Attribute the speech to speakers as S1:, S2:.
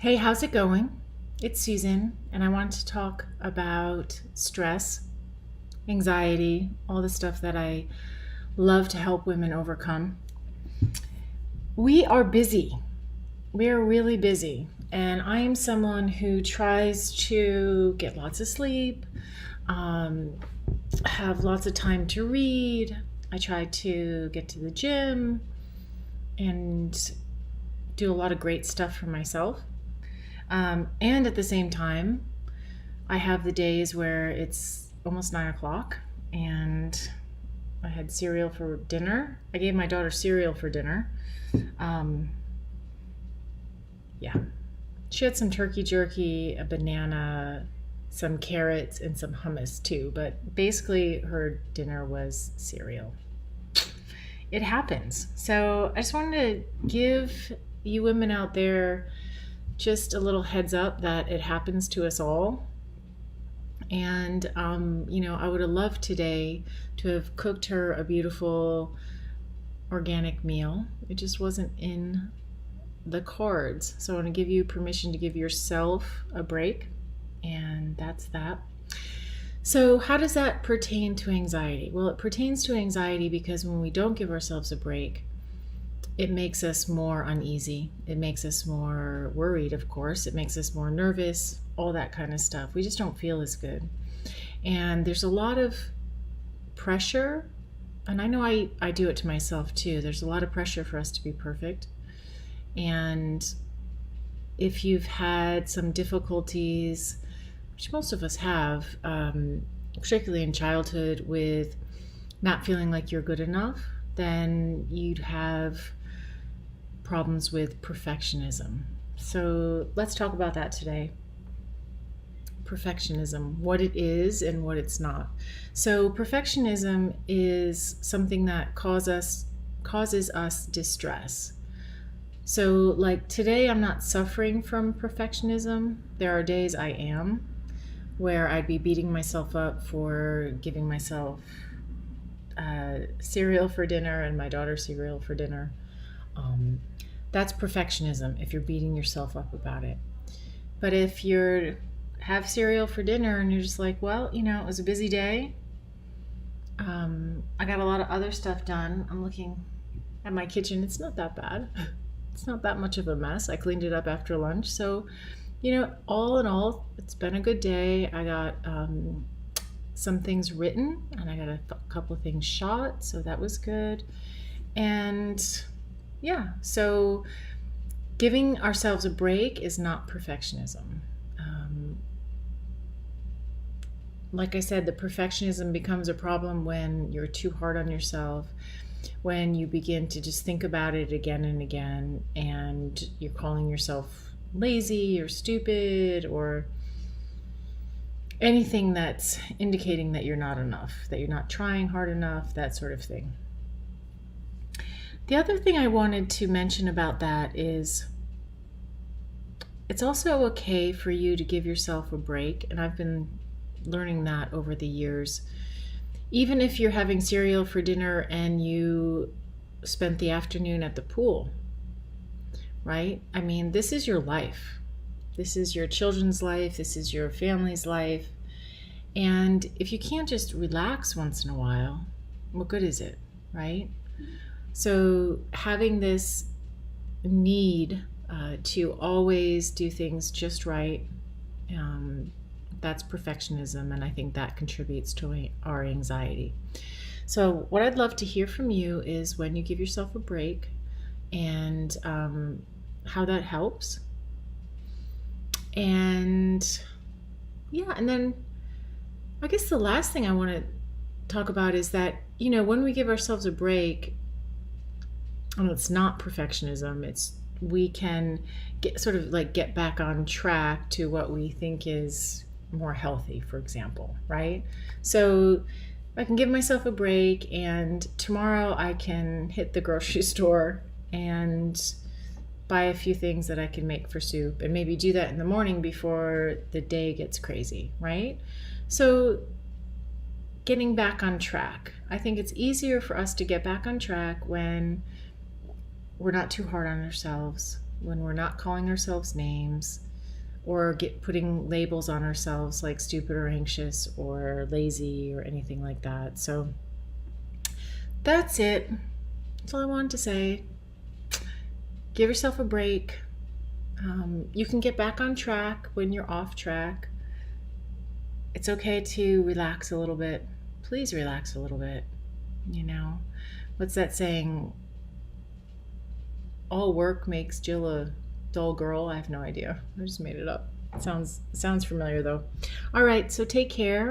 S1: Hey, how's it going? It's Susan, and I want to talk about stress, anxiety, all the stuff that I love to help women overcome. We are busy. We are really busy, and I am someone who tries to get lots of sleep, um, have lots of time to read. I try to get to the gym and do a lot of great stuff for myself. And at the same time, I have the days where it's almost 9 o'clock and I had cereal for dinner. I gave my daughter cereal for dinner. Um, yeah. She had some turkey jerky, a banana, some carrots, and some hummus too. But basically, her dinner was cereal. It happens. So I just wanted to give you women out there just a little heads up that it happens to us all. And, I would have loved today to have cooked her a beautiful organic meal. It just wasn't in the cards. So I want to give you permission to give yourself a break. And that's that. So, how does that pertain to anxiety? Well, it pertains to anxiety because when we don't give ourselves a break, it makes us more uneasy. It makes us more worried, of course. It makes us more nervous, all that kind of stuff. We just don't feel as good. And there's a lot of pressure, and I know I do it to myself too. There's a lot of pressure for us to be perfect. And if you've had some difficulties, which most of us have, particularly in childhood, with not feeling like you're good enough, then you'd have problems with perfectionism. So let's talk about that today. Perfectionism, what it is and what it's not. So perfectionism is something that causes us distress. So like today I'm not suffering from perfectionism. There are days I am where I'd be beating myself up for giving myself cereal for dinner and my daughter cereal for dinner. That's perfectionism if you're beating yourself up about it. But if you're have cereal for dinner and you're just like, well, it was a busy day. I got a lot of other stuff done. I'm looking at my kitchen. It's not that bad. It's not that much of a mess. I cleaned it up after lunch. So, all in all, it's been a good day. I got some things written and I got a couple of things shot. So that was good. And yeah, so giving ourselves a break is not perfectionism. Like I said, the perfectionism becomes a problem when you're too hard on yourself, when you begin to just think about it again and again, and you're calling yourself lazy or stupid or anything that's indicating that you're not enough, that you're not trying hard enough, that sort of thing. The other thing I wanted to mention about that is it's also okay for you to give yourself a break, and I've been learning that over the years. Even if you're having cereal for dinner and you spent the afternoon at the pool, right? I mean, this is your life. This is your children's life. This is your family's life. And if you can't just relax once in a while, what good is it, right? So having this need to always do things just right, that's perfectionism, and I think that contributes to our anxiety. So what I'd love to hear from you is when you give yourself a break and how that helps. And yeah, and then I guess the last thing I want to talk about is that, when we give ourselves a break, and it's not perfectionism, we can get back on track to what we think is more healthy, for example, right? So I can give myself a break and tomorrow I can hit the grocery store and buy a few things that I can make for soup and maybe do that in the morning before the day gets crazy, right? So getting back on track. I think it's easier for us to get back on track when we're not too hard on ourselves, when we're not calling ourselves names or putting labels on ourselves like stupid or anxious or lazy or anything like that. So that's it. That's all I wanted to say. Give yourself a break. You can get back on track when you're off track. It's okay to relax a little bit. Please relax a little bit. You know, what's that saying? All work makes Jill a dull girl. I have no idea. I just made it up. Sounds familiar though. All right, so take care.